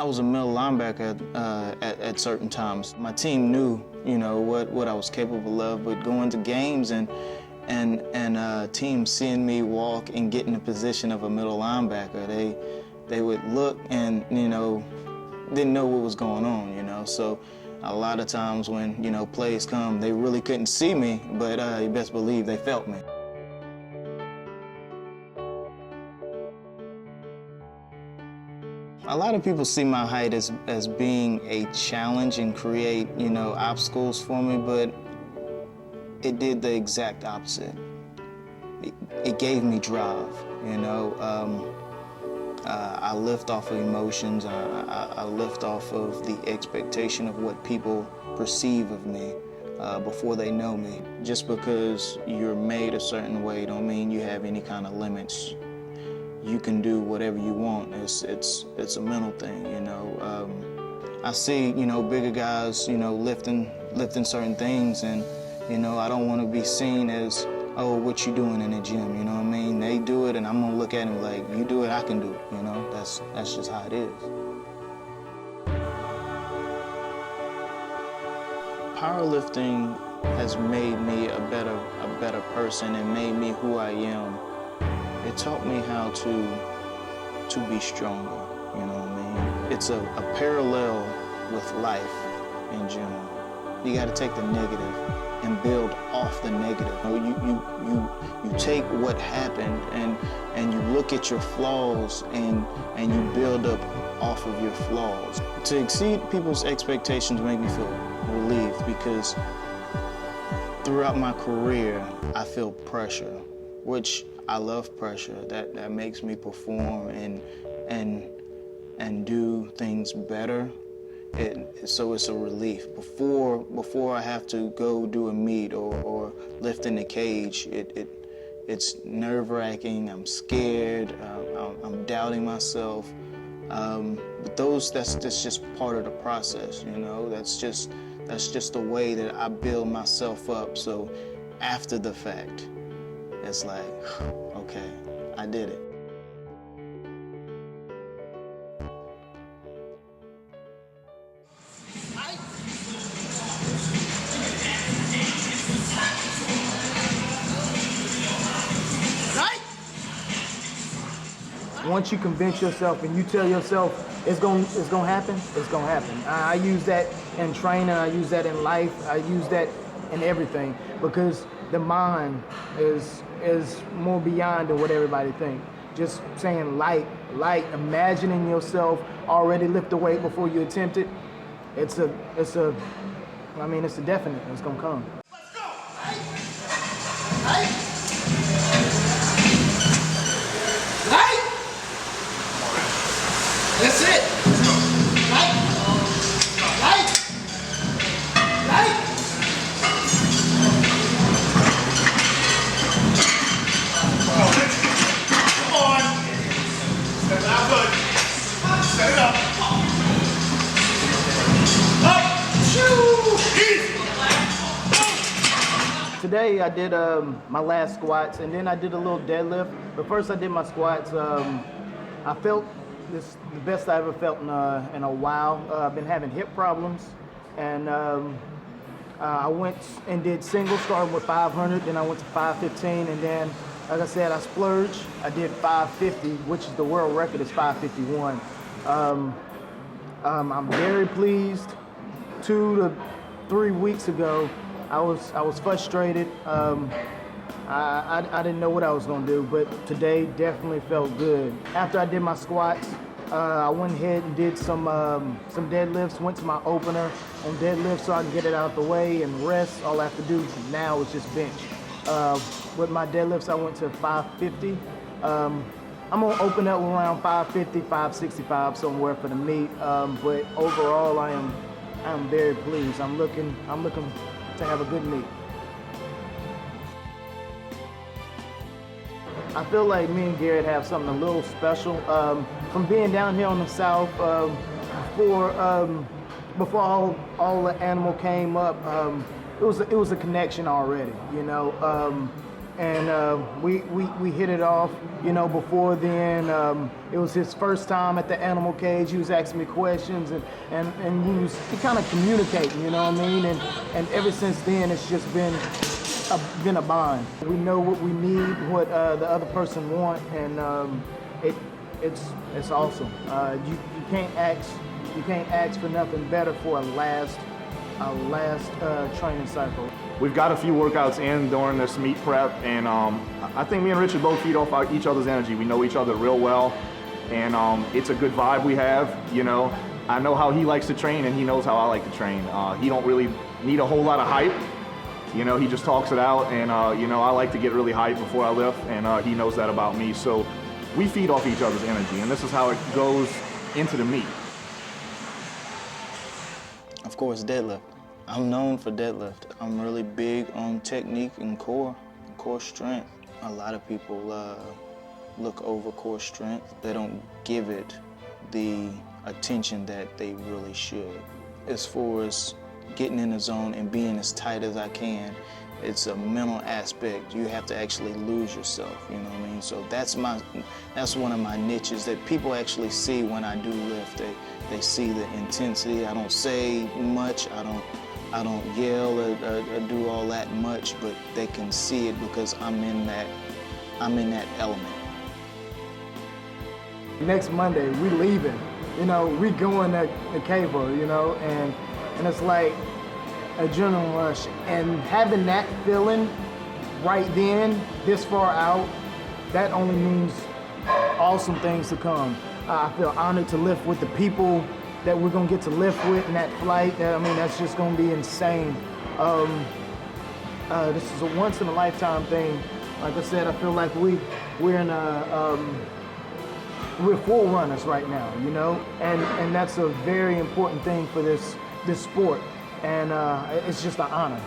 I was a middle linebacker at certain times. My team knew, you know, what I was capable of, but going to games and teams seeing me walk and get in the position of a middle linebacker, they would look and, you know, didn't know what was going on, you know. So a lot of times when, you know, plays come, they really couldn't see me, but you best believe they felt me. A lot of people see my height as being a challenge and create, you know, obstacles for me, but it did the exact opposite. It gave me drive, you know. I lift off of emotions. I lift off of the expectation of what people perceive of me before they know me. Just because you're made a certain way don't mean you have any kind of limits. You can do whatever you want. It's a mental thing, you know. I see, you know, bigger guys, you know, lifting certain things, and, you know, I don't want to be seen as, oh, what you doing in the gym, you know what I mean? They do it, and I'm gonna look at them like, you do it, I can do it, you know? That's just how it is. Powerlifting has made me a better person and made me who I am. It taught me how to be stronger, you know what I mean? It's a parallel with life in general. You gotta take the negative and build off the negative. You take what happened and you look at your flaws and you build up off of your flaws. To exceed people's expectations make me feel relieved, because throughout my career, I feel pressure, which I love pressure. That makes me perform and do things better. So it's a relief. Before I have to go do a meet or lift in the cage, it's nerve-wracking. I'm scared. I'm doubting myself. But that's just part of the process, you know. That's just the way that I build myself up. So after the fact, it's like, okay, I did it. Once you convince yourself and you tell yourself it's gonna happen, it's gonna happen. I use that in training, I use that in life, I use that in everything, because the mind is more beyond than what everybody thinks. Just saying light, imagining yourself already lift the weight before you attempt it, it's a definite, it's gonna come. Let's go! Right? That's it. Right. Come on. Set it out good. Set it up. Up. Today I did my last squats, and then I did a little deadlift. But first I did my squats. I felt this is the best I ever felt in a while. I've been having hip problems, and I went and did singles, starting with 500, then I went to 515, and then, like I said, I splurged. I did 550, which is the world record is 551. I'm very pleased. 2 to 3 weeks ago, I was frustrated. I didn't know what I was gonna do, but today definitely felt good. After I did my squats, I went ahead and did some deadlifts, went to my opener on deadlifts so I can get it out of the way and rest. All I have to do now is just bench. With my deadlifts, I went to 550. I'm gonna open up around 550, 565 somewhere for the meet. But overall, I'm very pleased. I'm looking to have a good meet. I feel like me and Garrett have something a little special. From being down here on the South, before all the animal came up, it was a connection already. You know, and we hit it off. You know, before then, it was his first time at the animal cage. He was asking me questions, and we kind of communicating. You know what I mean? And ever since then, it's just been a bond. We know what we need, what the other person want, and it's awesome. You can't ask for nothing better for a last training cycle. We've got a few workouts in during this meet prep, and I think me and Richard both feed off each other's energy. We know each other real well, and it's a good vibe we have. You know, I know how he likes to train, and he knows how I like to train. He don't really need a whole lot of hype. You know, he just talks it out, and you know, I like to get really hyped before I lift, and he knows that about me. So we feed off each other's energy, and this is how it goes into the meet. Of course, deadlift. I'm known for deadlift. I'm really big on technique and core strength. A lot of people look over core strength. They don't give it the attention that they really should. As far as getting in the zone and being as tight as I can, it's a mental aspect. You have to actually lose yourself, you know what I mean? So that's one of my niches that people actually see when I do lift. They see the intensity. I don't say much. I don't yell or do all that much, but they can see it because I'm in that element. Next Monday, we leaving. You know, we going to CAPO, you know, and it's like adrenaline rush. And having that feeling right then, this far out, that only means awesome things to come. I feel honored to lift with the people that we're gonna get to lift with in that flight. I mean, that's just gonna be insane. This is a once in a lifetime thing. Like I said, I feel like we're in we're full runners right now, you know, and that's a very important thing for this sport, and it's just an honor.